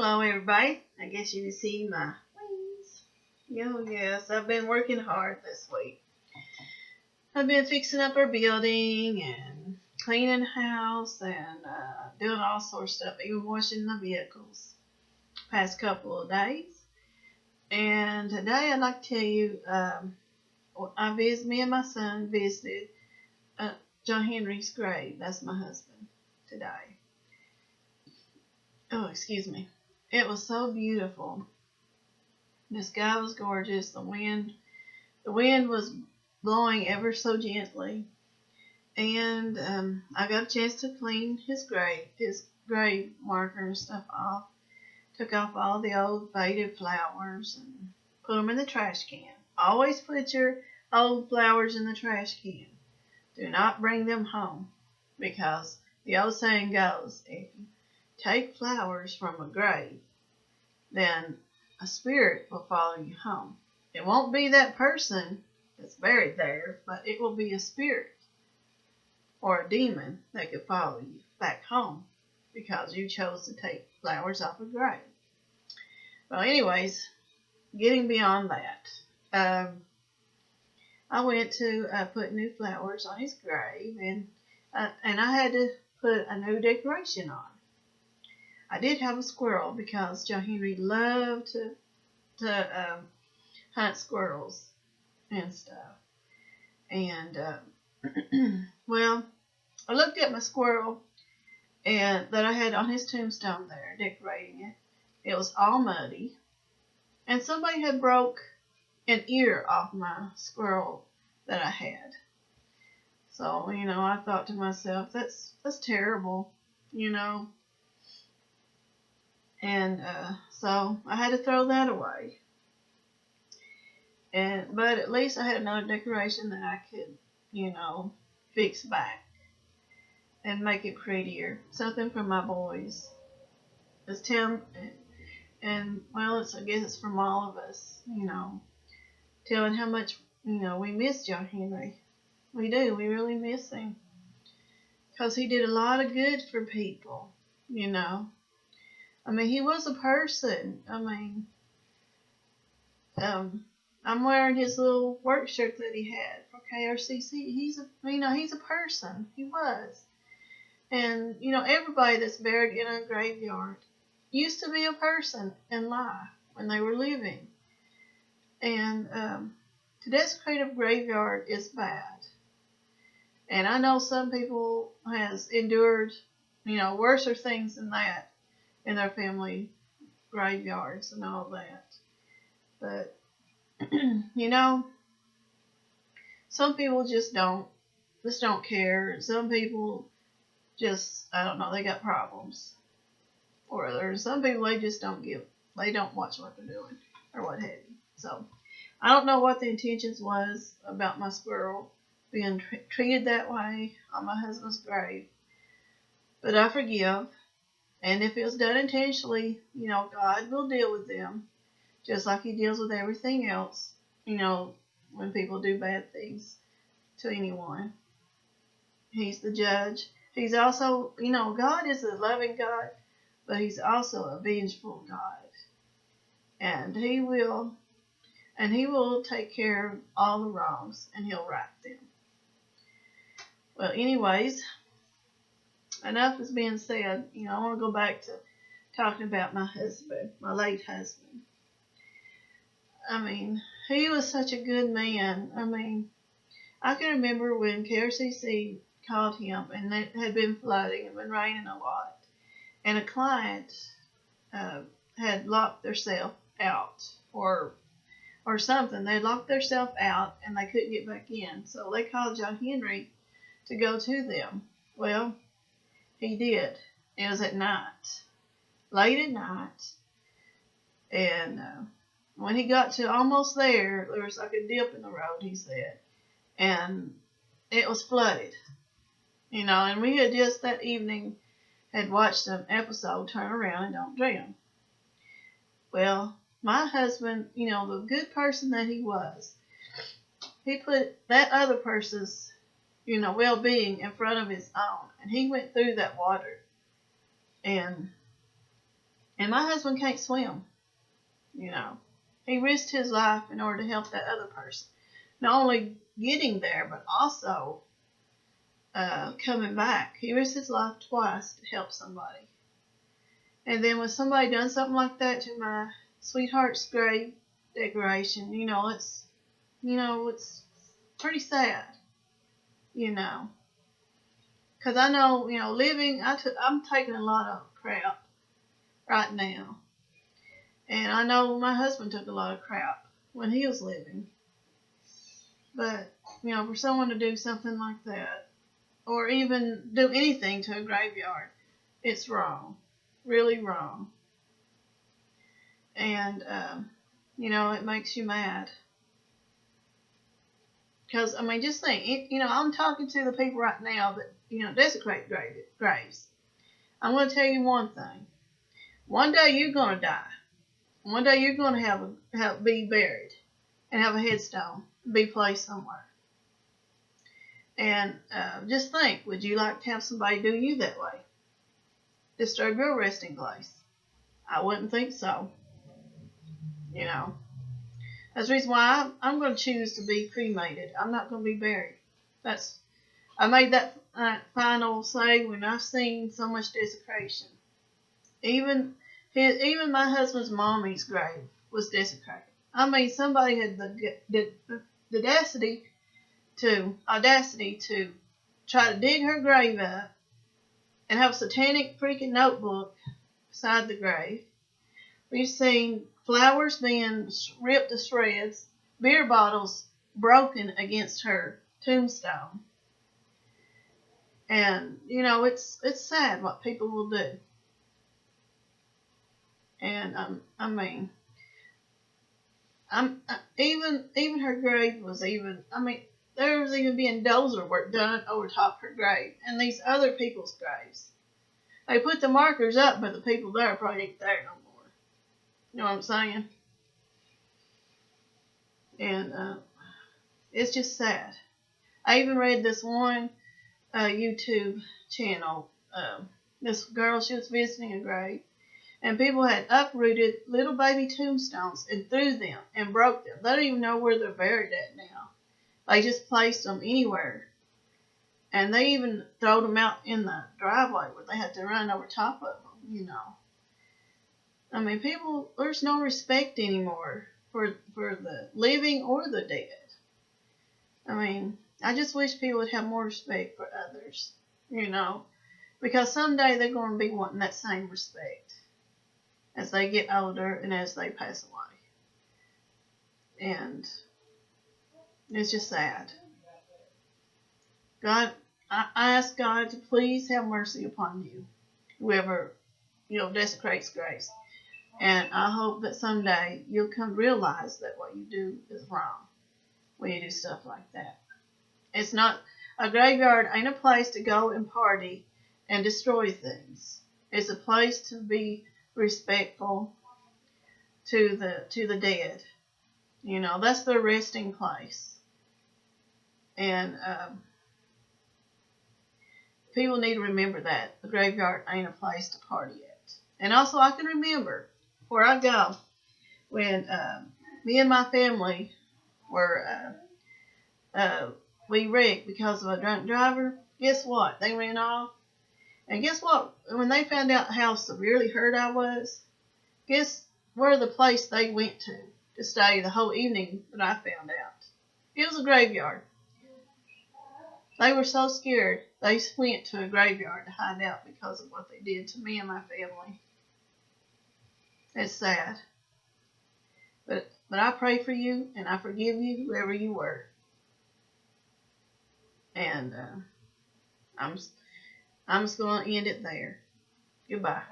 Hello, everybody. I guess you can see my wings. Oh, yes, I've been working hard this week. I've been fixing up our building and cleaning the house and doing all sorts of stuff, even washing the vehicles. Past couple of days. And today I'd like to tell you, me and my son visited John Henry's grave. That's my husband today. Oh, excuse me. It was so beautiful. The sky was gorgeous. The wind was blowing ever so gently, and I got a chance to clean his grave marker and stuff off. Took off all the old faded flowers and put them in the trash can. Always put your old flowers in the trash can. Do not bring them home, because the old saying goes, if you take flowers from a grave, then a spirit will follow you home. It won't be that person that's buried there, but it will be a spirit or a demon that could follow you back home because you chose to take flowers off a grave. Well, anyways, getting beyond that, I went to put new flowers on his grave, and I had to put a new decoration on. I did have a squirrel because Joe Henry loved to hunt squirrels and stuff. And well, I looked at my squirrel and that I had on his tombstone there, decorating it. It was all muddy, and somebody had broke an ear off my squirrel that I had. So I thought to myself, that's terrible, And so I had to throw that away. But at least I had another decoration that I could, fix back and make it prettier. Something for my boys. It's Tim, and well, I guess it's from all of us, telling how much, we miss John Henry. We do. We really miss him because he did a lot of good for people, he was a person. I'm wearing his little work shirt that he had for KRCC. He's a person. He was. And, everybody that's buried in a graveyard used to be a person in life when they were living. And to desecrate a graveyard is bad. And I know some people has endured, worser things than that in their family graveyards and all that. But, some people just don't care. Some people just, I don't know, they got problems. Or there's some people, they don't watch what they're doing or what have you. So, I don't know what the intentions was about my squirrel being treated that way on my husband's grave. But I forgive. And if it was done intentionally, God will deal with them, just like he deals with everything else, when people do bad things to anyone. He's the judge. He's also, God is a loving God, but he's also a vengeful God. And he will take care of all the wrongs, and he'll right them. Well, anyways, enough is being said. I want to go back to talking about my husband, my late husband. He was such a good man. I can remember when KRCC called him, and it had been flooding and been raining a lot, and a client had locked themselves out or something. They locked themselves out, and they couldn't get back in. So they called John Henry to go to them. Well, he did. It was at night, late at night, and when he got to almost there was like a dip in the road, he said, and it was flooded, and we had just that evening had watched an episode, Turn Around and Don't Drown. Well, my husband, the good person that he was, he put that other person's, well-being in front of his own, and he went through that water, and And my husband can't swim, you know. He risked his life in order to help that other person. Not only getting there, but also coming back. He risked his life twice to help somebody. And then when somebody done something like that to my sweetheart's grave decoration, it's pretty sad, you know. Because I know, living, I'm taking a lot of crap right now. And I know my husband took a lot of crap when he was living. But, for someone to do something like that, or even do anything to a graveyard, it's wrong. Really wrong. And, it makes you mad. Because, just think, I'm talking to the people right now that, desecrate graves. I'm going to tell you one thing. One day you're going to die. One day you're going to be buried and have a headstone, be placed somewhere. And just think, would you like to have somebody do you that way? Disturb your resting place? I wouldn't think so. That's the reason why I'm going to choose to be cremated. I'm not going to be buried. I made that final say when I've seen so much desecration. Even my husband's mommy's grave was desecrated. Somebody had the audacity to try to dig her grave up and have a satanic freaking notebook beside the grave. We've seen flowers being ripped to shreds, beer bottles broken against her tombstone. And, it's sad what people will do. And, even her grave was there was even being dozer work done over top her grave and these other people's graves. They put the markers up, but the people there probably ain't there no more. You know what I'm saying? And it's just sad. I even read this one YouTube channel. This girl, she was visiting a grave, and people had uprooted little baby tombstones and threw them and broke them. They don't even know where they're buried at now. They just placed them anywhere. And they even threw them out in the driveway where they had to run over top of them, people, there's no respect anymore for the living or the dead. I just wish people would have more respect for others, because someday they're going to be wanting that same respect as they get older and as they pass away. And it's just sad. God, I ask God to please have mercy upon you, whoever, desecrates graves. And I hope that someday you'll come realize that what you do is wrong when you do stuff like that. It's not, a graveyard ain't a place to go and party and destroy things. It's a place to be respectful to the dead. That's their resting place. And people need to remember that the graveyard ain't a place to party at. And also, I can remember where I go when me and my family were we wrecked because of a drunk driver. Guess what? They ran off. And guess what? When they found out how severely hurt I was, guess where the place they went to stay the whole evening that I found out? It was a graveyard. They were so scared, they went to a graveyard to hide out because of what they did to me and my family. It's sad. But I pray for you, and I forgive you, whoever you were. And I'm just going to end it there. Goodbye.